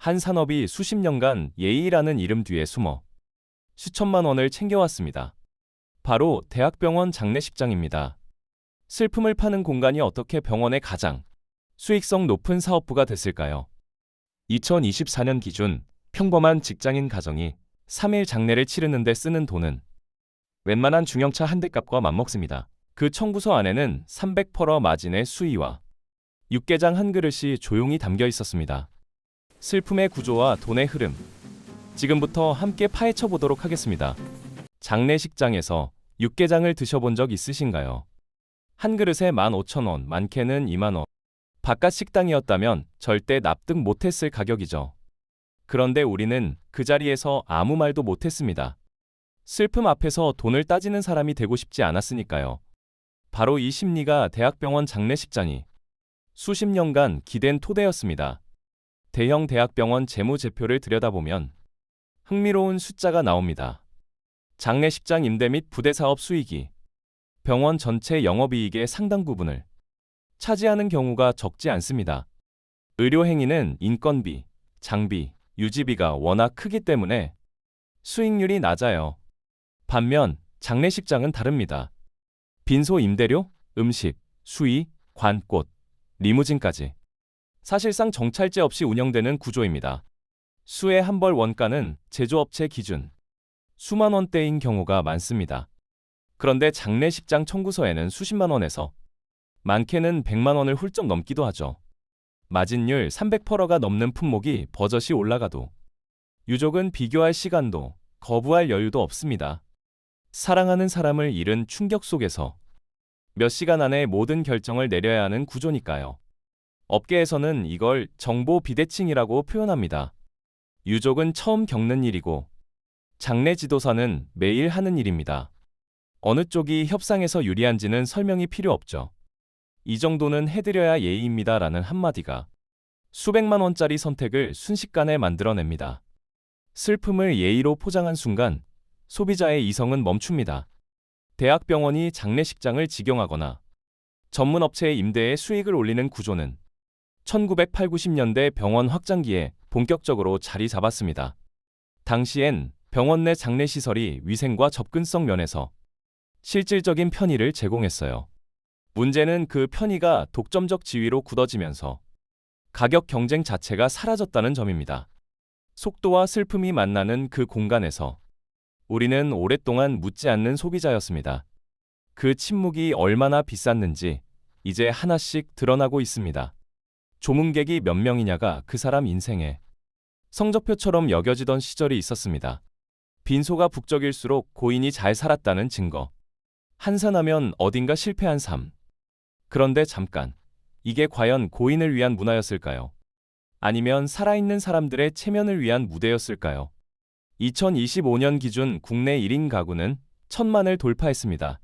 한 산업이 수십 년간 예의라는 이름 뒤에 숨어 수천만 원을 챙겨왔습니다. 바로 대학병원 장례식장입니다. 슬픔을 파는 공간이 어떻게 병원의 가장 수익성 높은 사업부가 됐을까요? 2024년 기준 평범한 직장인 가정이 3일 장례를 치르는데 쓰는 돈은 웬만한 중형차 한 대 값과 맞먹습니다. 그 청구서 안에는 300% 마진의 수위와 육개장 한 그릇이 조용히 담겨 있었습니다. 슬픔의 구조와 돈의 흐름. 지금부터 함께 파헤쳐 보도록 하겠습니다. 장례식장에서 육개장을 드셔본 적 있으신가요? 한 그릇에 15,000원, 많게는 2만 원. 바깥 식당이었다면 절대 납득 못했을 가격이죠. 그런데 우리는 그 자리에서 아무 말도 못했습니다. 슬픔 앞에서 돈을 따지는 사람이 되고 싶지 않았으니까요. 바로 이 심리가 대학병원 장례식장이 수십 년간 기댄 토대였습니다. 대형 대학병원 재무제표를 들여다보면 흥미로운 숫자가 나옵니다. 장례식장 임대 및 부대사업 수익이 병원 전체 영업이익의 상당 부분을 차지하는 경우가 적지 않습니다. 의료행위는 인건비, 장비, 유지비가 워낙 크기 때문에 수익률이 낮아요. 반면 장례식장은 다릅니다. 빈소 임대료, 음식, 수의, 관꽃, 리무진까지 사실상 정찰제 없이 운영되는 구조입니다. 수의 한 벌 원가는 제조업체 기준 수만 원대인 경우가 많습니다. 그런데 장례식장 청구서에는 수십만 원에서 많게는 100만 원을 훌쩍 넘기도 하죠. 마진율 300%가 넘는 품목이 버젓이 올라가도 유족은 비교할 시간도 거부할 여유도 없습니다. 사랑하는 사람을 잃은 충격 속에서 몇 시간 안에 모든 결정을 내려야 하는 구조니까요. 업계에서는 이걸 정보 비대칭이라고 표현합니다. 유족은 처음 겪는 일이고 장례 지도사는 매일 하는 일입니다. 어느 쪽이 협상에서 유리한지는 설명이 필요 없죠. 이 정도는 해드려야 예의입니다 라는 한마디가 수백만 원짜리 선택을 순식간에 만들어냅니다. 슬픔을 예의로 포장한 순간 소비자의 이성은 멈춥니다. 대학병원이 장례식장을 직영하거나 전문업체의 임대에 수익을 올리는 구조는 1980, 90년대 병원 확장기에 본격적으로 자리 잡았습니다. 당시엔 병원 내 장례시설이 위생과 접근성 면에서 실질적인 편의를 제공했어요. 문제는 그 편의가 독점적 지위로 굳어지면서 가격 경쟁 자체가 사라졌다는 점입니다. 속도와 슬픔이 만나는 그 공간에서 우리는 오랫동안 묻지 않는 소비자였습니다. 그 침묵이 얼마나 비쌌는지 이제 하나씩 드러나고 있습니다. 조문객이 몇 명이냐가 그 사람 인생의 성적표처럼 여겨지던 시절이 있었습니다. 빈소가 북적일수록 고인이 잘 살았다는 증거. 한산하면 어딘가 실패한 삶. 그런데 잠깐, 이게 과연 고인을 위한 문화였을까요? 아니면 살아있는 사람들의 체면을 위한 무대였을까요? 2025년 기준 국내 1인 가구는 1,000만을 돌파했습니다.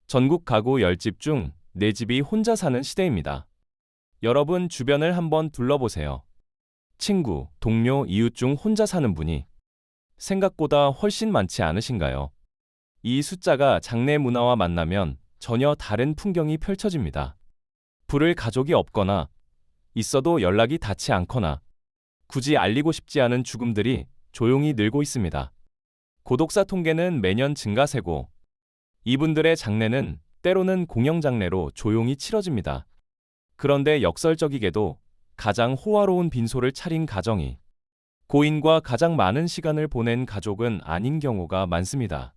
전국 가구 10집 중 4집이 혼자 사는 시대입니다. 여러분 주변을 한번 둘러보세요. 친구, 동료, 이웃 중 혼자 사는 분이 생각보다 훨씬 많지 않으신가요? 이 숫자가 장례 문화와 만나면 전혀 다른 풍경이 펼쳐집니다. 부를 가족이 없거나 있어도 연락이 닿지 않거나 굳이 알리고 싶지 않은 죽음들이 조용히 늘고 있습니다. 고독사 통계는 매년 증가세고 이분들의 장례는 때로는 공영장례로 조용히 치러집니다. 그런데 역설적이게도 가장 호화로운 빈소를 차린 가정이 고인과 가장 많은 시간을 보낸 가족은 아닌 경우가 많습니다.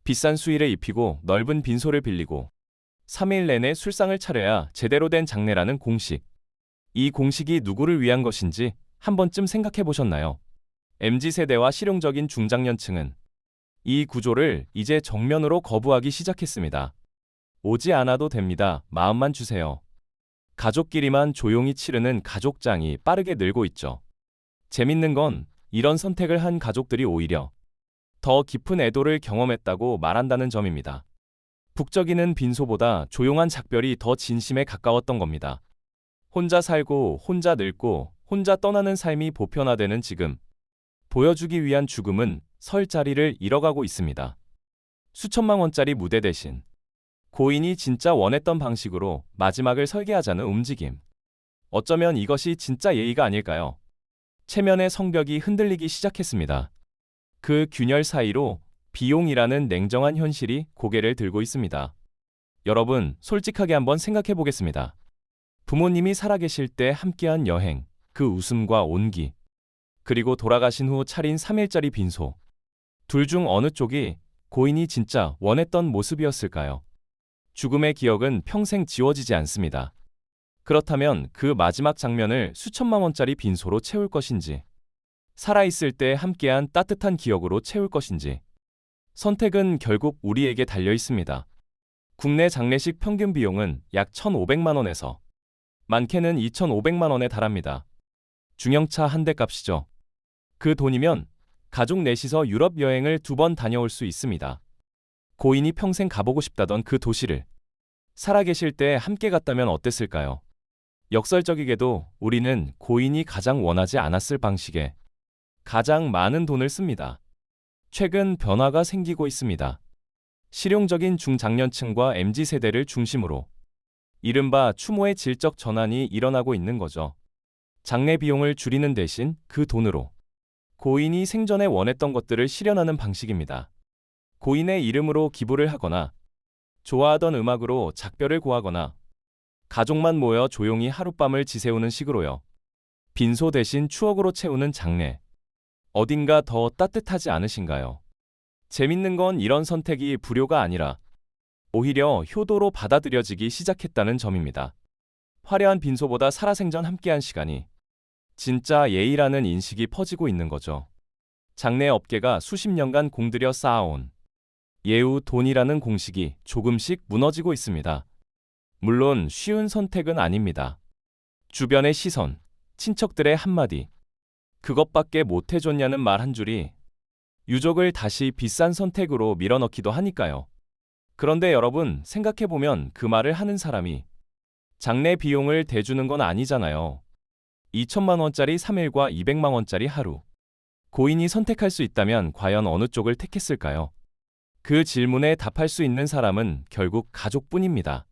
비싼 수의를 입히고 넓은 빈소를 빌리고 3일 내내 술상을 차려야 제대로 된 장례라는 공식. 이 공식이 누구를 위한 것인지 한 번쯤 생각해 보셨나요? MZ세대와 실용적인 중장년층은 이 구조를 이제 정면으로 거부하기 시작했습니다. 오지 않아도 됩니다. 마음만 주세요. 가족끼리만 조용히 치르는 가족장이 빠르게 늘고 있죠. 재밌는 건 이런 선택을 한 가족들이 오히려 더 깊은 애도를 경험했다고 말한다는 점입니다. 북적이는 빈소보다 조용한 작별이 더 진심에 가까웠던 겁니다. 혼자 살고 혼자 늙고 혼자 떠나는 삶이 보편화되는 지금, 보여주기 위한 죽음은 설 자리를 잃어가고 있습니다. 수천만 원짜리 무대 대신 고인이 진짜 원했던 방식으로 마지막을 설계하자는 움직임. 어쩌면 이것이 진짜 예의가 아닐까요? 체면의 성벽이 흔들리기 시작했습니다. 그 균열 사이로 비용이라는 냉정한 현실이 고개를 들고 있습니다. 여러분, 솔직하게 한번 생각해 보겠습니다. 부모님이 살아계실 때 함께한 여행, 그 웃음과 온기, 그리고 돌아가신 후 차린 3일짜리 빈소. 둘 중 어느 쪽이 고인이 진짜 원했던 모습이었을까요? 죽음의 기억은 평생 지워지지 않습니다. 그렇다면 그 마지막 장면을 수천만 원짜리 빈소로 채울 것인지, 살아있을 때 함께한 따뜻한 기억으로 채울 것인지, 선택은 결국 우리에게 달려 있습니다. 국내 장례식 평균 비용은 약 1,500만 원에서 많게는 2,500만 원에 달합니다. 중형차 한 대 값이죠. 그 돈이면 가족 넷이서 유럽 여행을 2번 다녀올 수 있습니다. 고인이 평생 가보고 싶다던 그 도시를 살아계실 때 함께 갔다면 어땠을까요? 역설적이게도 우리는 고인이 가장 원하지 않았을 방식에 가장 많은 돈을 씁니다. 최근 변화가 생기고 있습니다. 실용적인 중장년층과 MZ세대를 중심으로 이른바 추모의 질적 전환이 일어나고 있는 거죠. 장례 비용을 줄이는 대신 그 돈으로 고인이 생전에 원했던 것들을 실현하는 방식입니다. 고인의 이름으로 기부를 하거나 좋아하던 음악으로 작별을 고하거나 가족만 모여 조용히 하룻밤을 지새우는 식으로요. 빈소 대신 추억으로 채우는 장례. 어딘가 더 따뜻하지 않으신가요? 재밌는 건 이런 선택이 불효가 아니라 오히려 효도로 받아들여지기 시작했다는 점입니다. 화려한 빈소보다 살아생전 함께한 시간이 진짜 예의라는 인식이 퍼지고 있는 거죠. 장례 업계가 수십 년간 공들여 쌓아온 예우 돈이라는 공식이 조금씩 무너지고 있습니다. 물론 쉬운 선택은 아닙니다. 주변의 시선, 친척들의 한마디, 그것밖에 못 해줬냐는 말 한 줄이 유족을 다시 비싼 선택으로 밀어넣기도 하니까요. 그런데 여러분, 생각해보면 그 말을 하는 사람이 장례 비용을 대주는 건 아니잖아요. 2천만 원짜리 3일과 200만 원짜리 하루. 고인이 선택할 수 있다면 과연 어느 쪽을 택했을까요? 그 질문에 답할 수 있는 사람은 결국 가족뿐입니다.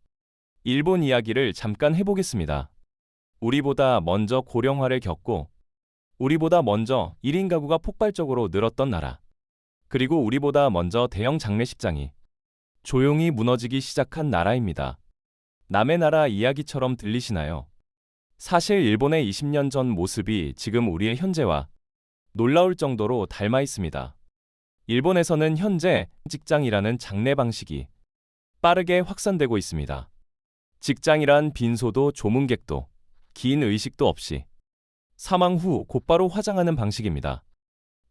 일본 이야기를 잠깐 해보겠습니다. 우리보다 먼저 고령화를 겪고 우리보다 먼저 1인 가구가 폭발적으로 늘었던 나라. 그리고 우리보다 먼저 대형 장례식장이 조용히 무너지기 시작한 나라입니다. 남의 나라 이야기처럼 들리시나요? 사실 일본의 20년 전 모습이 지금 우리의 현재와 놀라울 정도로 닮아 있습니다. 일본에서는 현재 직장이라는 장례 방식이 빠르게 확산되고 있습니다. 직장이란 빈소도 조문객도 긴 의식도 없이 사망 후 곧바로 화장하는 방식입니다.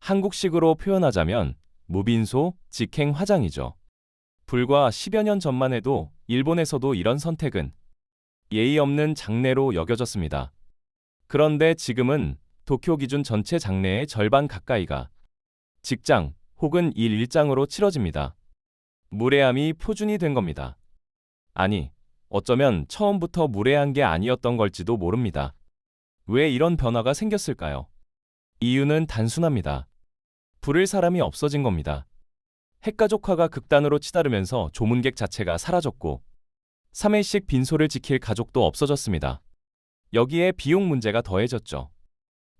한국식으로 표현하자면 무빈소, 직행 화장이죠. 불과 10여 년 전만 해도 일본에서도 이런 선택은 예의 없는 장례로 여겨졌습니다. 그런데 지금은 도쿄 기준 전체 장례의 절반 가까이가 직장 혹은 일장으로 치러집니다. 무례함이 표준이 된 겁니다. 아니, 어쩌면 처음부터 무례한 게 아니었던 걸지도 모릅니다. 왜 이런 변화가 생겼을까요? 이유는 단순합니다. 부를 사람이 없어진 겁니다. 핵가족화가 극단으로 치달으면서 조문객 자체가 사라졌고 3일씩 빈소를 지킬 가족도 없어졌습니다. 여기에 비용 문제가 더해졌죠.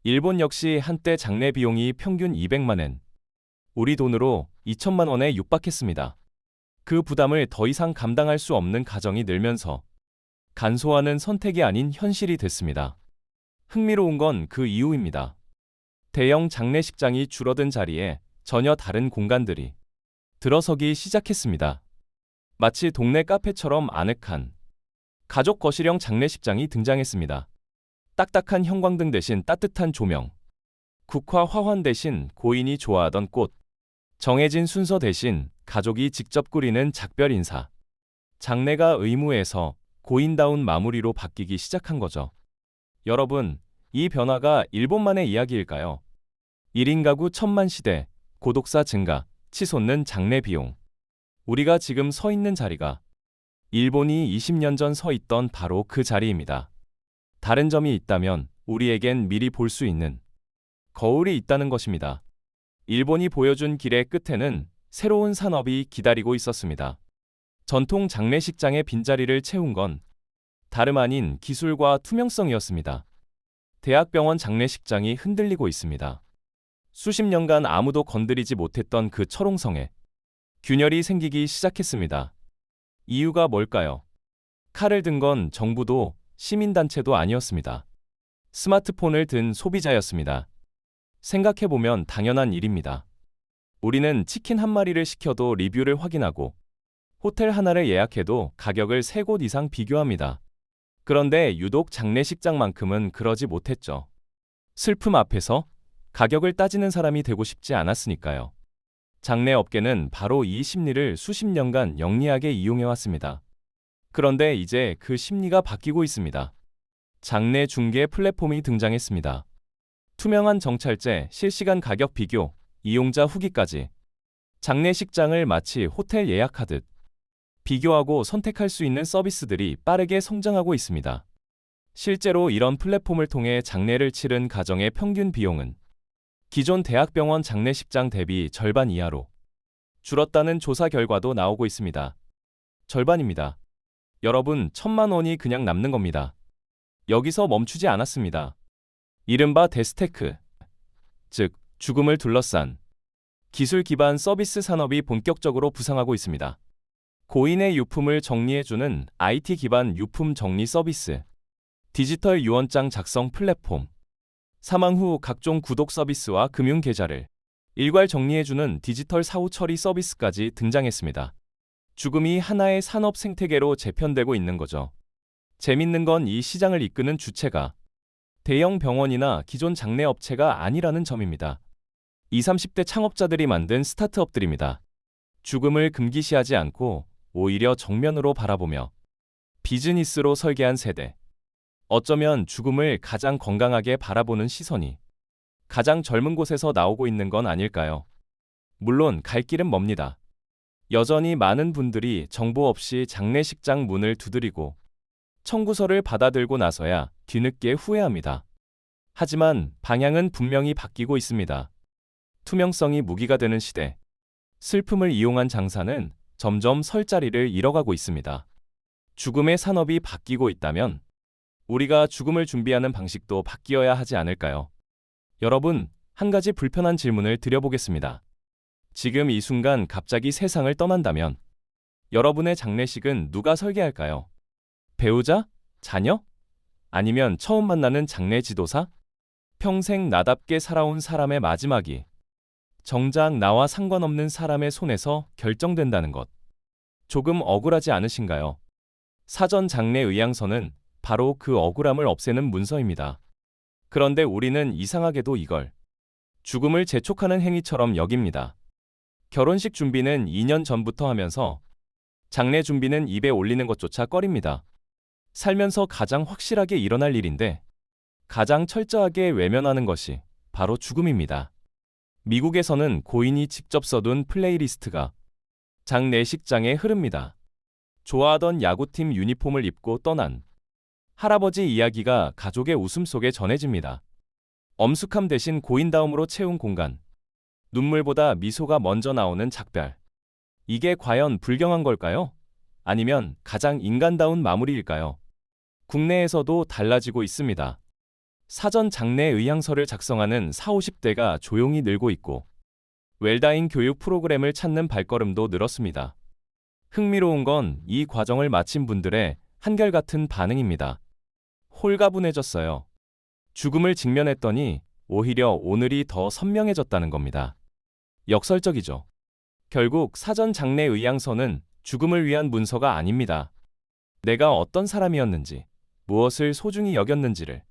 일본 역시 한때 장례 비용이 평균 200만 엔, 우리 돈으로 2천만 원에 육박했습니다. 그 부담을 더 이상 감당할 수 없는 가정이 늘면서 간소화는 선택이 아닌 현실이 됐습니다. 흥미로운 건 그 이유입니다. 대형 장례식장이 줄어든 자리에 전혀 다른 공간들이 들어서기 시작했습니다. 마치 동네 카페처럼 아늑한 가족 거실형 장례식장이 등장했습니다. 딱딱한 형광등 대신 따뜻한 조명, 국화 화환 대신 고인이 좋아하던 꽃, 정해진 순서 대신 가족이 직접 꾸리는 작별 인사. 장례가 의무에서 고인다운 마무리로 바뀌기 시작한 거죠. 여러분, 이 변화가 일본만의 이야기일까요? 1인 가구 천만 시대, 고독사 증가, 치솟는 장례 비용. 우리가 지금 서 있는 자리가 일본이 20년 전 서 있던 바로 그 자리입니다. 다른 점이 있다면 우리에겐 미리 볼 수 있는 거울이 있다는 것입니다. 일본이 보여준 길의 끝에는 새로운 산업이 기다리고 있었습니다. 전통 장례식장의 빈자리를 채운 건 다름 아닌 기술과 투명성이었습니다. 대학병원 장례식장이 흔들리고 있습니다. 수십 년간 아무도 건드리지 못했던 그 철옹성에 균열이 생기기 시작했습니다. 이유가 뭘까요? 칼을 든 건 정부도 시민단체도 아니었습니다. 스마트폰을 든 소비자였습니다. 생각해보면 당연한 일입니다. 우리는 치킨 한 마리를 시켜도 리뷰를 확인하고 호텔 하나를 예약해도 가격을 3곳 이상 비교합니다. 그런데 유독 장례식장만큼은 그러지 못했죠. 슬픔 앞에서 가격을 따지는 사람이 되고 싶지 않았으니까요. 장례업계는 바로 이 심리를 수십 년간 영리하게 이용해왔습니다. 그런데 이제 그 심리가 바뀌고 있습니다. 장례 중개 플랫폼이 등장했습니다. 투명한 정찰제, 실시간 가격 비교, 이용자 후기까지 장례식장을 마치 호텔 예약하듯 비교하고 선택할 수 있는 서비스들이 빠르게 성장하고 있습니다. 실제로 이런 플랫폼을 통해 장례를 치른 가정의 평균 비용은 기존 대학병원 장례식장 대비 절반 이하로 줄었다는 조사 결과도 나오고 있습니다. 절반입니다. 여러분, 1,000만 원이 그냥 남는 겁니다. 여기서 멈추지 않았습니다. 이른바 데스테크, 즉 죽음을 둘러싼 기술 기반 서비스 산업이 본격적으로 부상하고 있습니다. 고인의 유품을 정리해주는 IT 기반 유품 정리 서비스, 디지털 유언장 작성 플랫폼, 사망 후 각종 구독 서비스와 금융 계좌를 일괄 정리해주는 디지털 사후 처리 서비스까지 등장했습니다. 죽음이 하나의 산업 생태계로 재편되고 있는 거죠. 재밌는 건 이 시장을 이끄는 주체가 대형 병원이나 기존 장례 업체가 아니라는 점입니다. 20, 30대 창업자들이 만든 스타트업들입니다. 죽음을 금기시하지 않고 오히려 정면으로 바라보며 비즈니스로 설계한 세대. 어쩌면 죽음을 가장 건강하게 바라보는 시선이 가장 젊은 곳에서 나오고 있는 건 아닐까요? 물론 갈 길은 멉니다. 여전히 많은 분들이 정보 없이 장례식장 문을 두드리고 청구서를 받아들고 나서야 뒤늦게 후회합니다. 하지만 방향은 분명히 바뀌고 있습니다. 투명성이 무기가 되는 시대. 슬픔을 이용한 장사는 점점 설 자리를 잃어가고 있습니다. 죽음의 산업이 바뀌고 있다면 우리가 죽음을 준비하는 방식도 바뀌어야 하지 않을까요? 여러분, 한 가지 불편한 질문을 드려보겠습니다. 지금 이 순간 갑자기 세상을 떠난다면 여러분의 장례식은 누가 설계할까요? 배우자? 자녀? 아니면 처음 만나는 장례 지도사? 평생 나답게 살아온 사람의 마지막이 정작 나와 상관없는 사람의 손에서 결정된다는 것. 조금 억울하지 않으신가요? 사전 장례 의향서는 바로 그 억울함을 없애는 문서입니다. 그런데 우리는 이상하게도 이걸 죽음을 재촉하는 행위처럼 여깁니다. 결혼식 준비는 2년 전부터 하면서 장례 준비는 입에 올리는 것조차 꺼립니다. 살면서 가장 확실하게 일어날 일인데 가장 철저하게 외면하는 것이 바로 죽음입니다. 미국에서는 고인이 직접 써둔 플레이리스트가 장례식장에 흐릅니다. 좋아하던 야구팀 유니폼을 입고 떠난 할아버지 이야기가 가족의 웃음 속에 전해집니다. 엄숙함 대신 고인다움으로 채운 공간. 눈물보다 미소가 먼저 나오는 작별. 이게 과연 불경한 걸까요? 아니면 가장 인간다운 마무리일까요? 국내에서도 달라지고 있습니다. 사전 장례 의향서를 작성하는 40, 50대가 조용히 늘고 있고 웰다잉 교육 프로그램을 찾는 발걸음도 늘었습니다. 흥미로운 건 이 과정을 마친 분들의 한결같은 반응입니다. 홀가분해졌어요. 죽음을 직면했더니 오히려 오늘이 더 선명해졌다는 겁니다. 역설적이죠. 결국 사전 장례 의향서는 죽음을 위한 문서가 아닙니다. 내가 어떤 사람이었는지, 무엇을 소중히 여겼는지를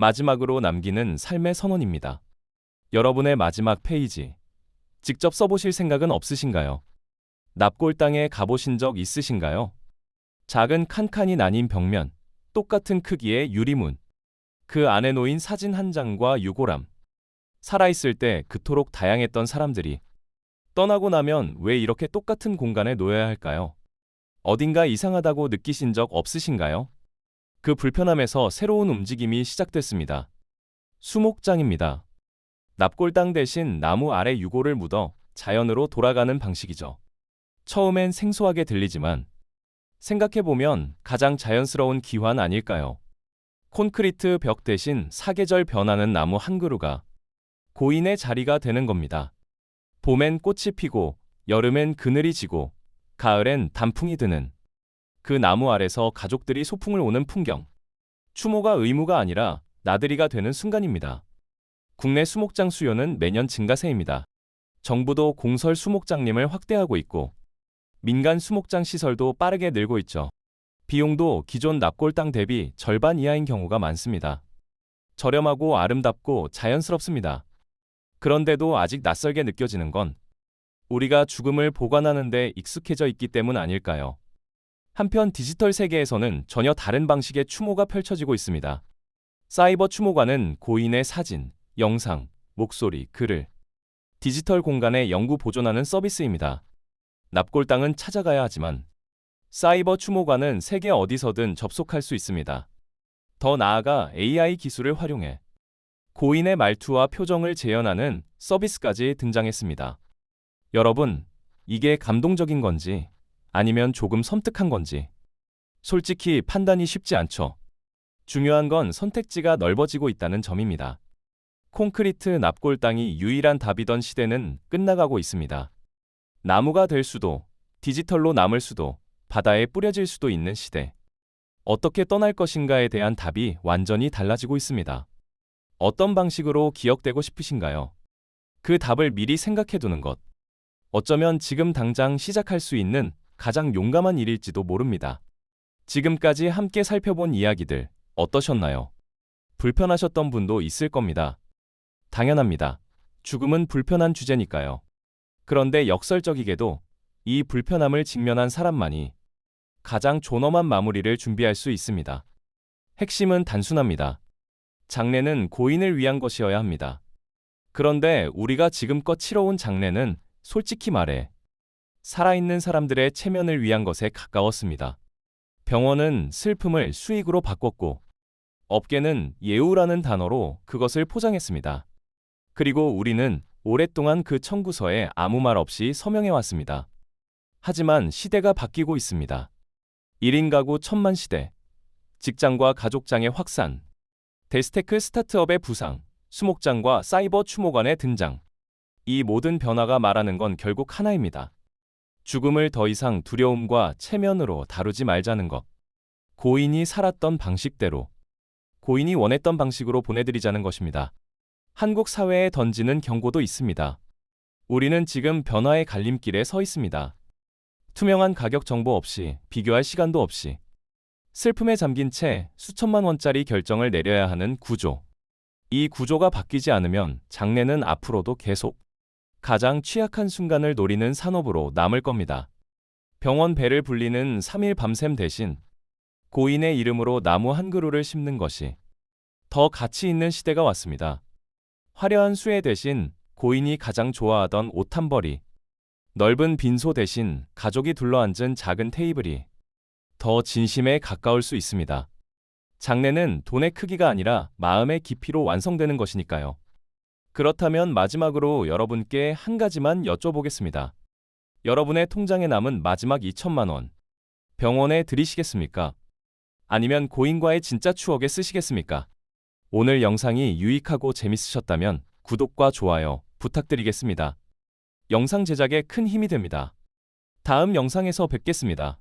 마지막으로 남기는 삶의 선언입니다. 여러분의 마지막 페이지, 직접 써보실 생각은 없으신가요? 납골당에 가보신 적 있으신가요? 작은 칸칸이 나뉜 벽면, 똑같은 크기의 유리문, 그 안에 놓인 사진 한 장과 유골함. 살아있을 때 그토록 다양했던 사람들이 떠나고 나면 왜 이렇게 똑같은 공간에 놓여야 할까요? 어딘가 이상하다고 느끼신 적 없으신가요? 그 불편함에서 새로운 움직임이 시작됐습니다. 수목장입니다. 납골당 대신 나무 아래 유골을 묻어 자연으로 돌아가는 방식이죠. 처음엔 생소하게 들리지만 생각해보면 가장 자연스러운 기환 아닐까요? 콘크리트 벽 대신 사계절 변하는 나무 한 그루가 고인의 자리가 되는 겁니다. 봄엔 꽃이 피고, 여름엔 그늘이 지고, 가을엔 단풍이 드는 그 나무 아래서 가족들이 소풍을 오는 풍경. 추모가 의무가 아니라 나들이가 되는 순간입니다. 국내 수목장 수요는 매년 증가세입니다. 정부도 공설 수목장림을 확대하고 있고, 민간 수목장 시설도 빠르게 늘고 있죠. 비용도 기존 납골당 대비 절반 이하인 경우가 많습니다. 저렴하고 아름답고 자연스럽습니다. 그런데도 아직 낯설게 느껴지는 건 우리가 죽음을 보관하는 데 익숙해져 있기 때문 아닐까요? 한편 디지털 세계에서는 전혀 다른 방식의 추모가 펼쳐지고 있습니다. 사이버 추모관은 고인의 사진, 영상, 목소리, 글을 디지털 공간에 영구 보존하는 서비스입니다. 납골당은 찾아가야 하지만 사이버 추모관은 세계 어디서든 접속할 수 있습니다. 더 나아가 AI 기술을 활용해 고인의 말투와 표정을 재현하는 서비스까지 등장했습니다. 여러분, 이게 감동적인 건지 아니면 조금 섬뜩한 건지 솔직히 판단이 쉽지 않죠. 중요한 건 선택지가 넓어지고 있다는 점입니다. 콘크리트 납골당이 유일한 답이던 시대는 끝나가고 있습니다. 나무가 될 수도, 디지털로 남을 수도, 바다에 뿌려질 수도 있는 시대. 어떻게 떠날 것인가에 대한 답이 완전히 달라지고 있습니다. 어떤 방식으로 기억되고 싶으신가요? 그 답을 미리 생각해두는 것. 어쩌면 지금 당장 시작할 수 있는 가장 용감한 일일지도 모릅니다. 지금까지 함께 살펴본 이야기들 어떠셨나요? 불편하셨던 분도 있을 겁니다. 당연합니다. 죽음은 불편한 주제니까요. 그런데 역설적이게도 이 불편함을 직면한 사람만이 가장 존엄한 마무리를 준비할 수 있습니다. 핵심은 단순합니다. 장례는 고인을 위한 것이어야 합니다. 그런데 우리가 지금껏 치러온 장례는 솔직히 말해 살아있는 사람들의 체면을 위한 것에 가까웠습니다. 병원은 슬픔을 수익으로 바꿨고 업계는 예우라는 단어로 그것을 포장했습니다. 그리고 우리는 오랫동안 그 청구서에 아무 말 없이 서명해왔습니다. 하지만 시대가 바뀌고 있습니다. 1인 가구 천만 시대, 직장과 가족장의 확산, 데스테크 스타트업의 부상, 수목장과 사이버 추모관의 등장. 이 모든 변화가 말하는 건 결국 하나입니다. 죽음을 더 이상 두려움과 체면으로 다루지 말자는 것. 고인이 살았던 방식대로, 고인이 원했던 방식으로 보내드리자는 것입니다. 한국 사회에 던지는 경고도 있습니다. 우리는 지금 변화의 갈림길에 서 있습니다. 투명한 가격 정보 없이, 비교할 시간도 없이, 슬픔에 잠긴 채 수천만 원짜리 결정을 내려야 하는 구조. 이 구조가 바뀌지 않으면 장례는 앞으로도 계속 가장 취약한 순간을 노리는 산업으로 남을 겁니다. 병원 배를 불리는 3일 밤샘 대신 고인의 이름으로 나무 한 그루를 심는 것이 더 가치 있는 시대가 왔습니다. 화려한 수혜 대신 고인이 가장 좋아하던 옷 한 벌이, 넓은 빈소 대신 가족이 둘러앉은 작은 테이블이 더 진심에 가까울 수 있습니다. 장례는 돈의 크기가 아니라 마음의 깊이로 완성되는 것이니까요. 그렇다면 마지막으로 여러분께 한 가지만 여쭤보겠습니다. 여러분의 통장에 남은 마지막 2천만 원, 병원에 드리시겠습니까? 아니면 고인과의 진짜 추억에 쓰시겠습니까? 오늘 영상이 유익하고 재밌으셨다면 구독과 좋아요 부탁드리겠습니다. 영상 제작에 큰 힘이 됩니다. 다음 영상에서 뵙겠습니다.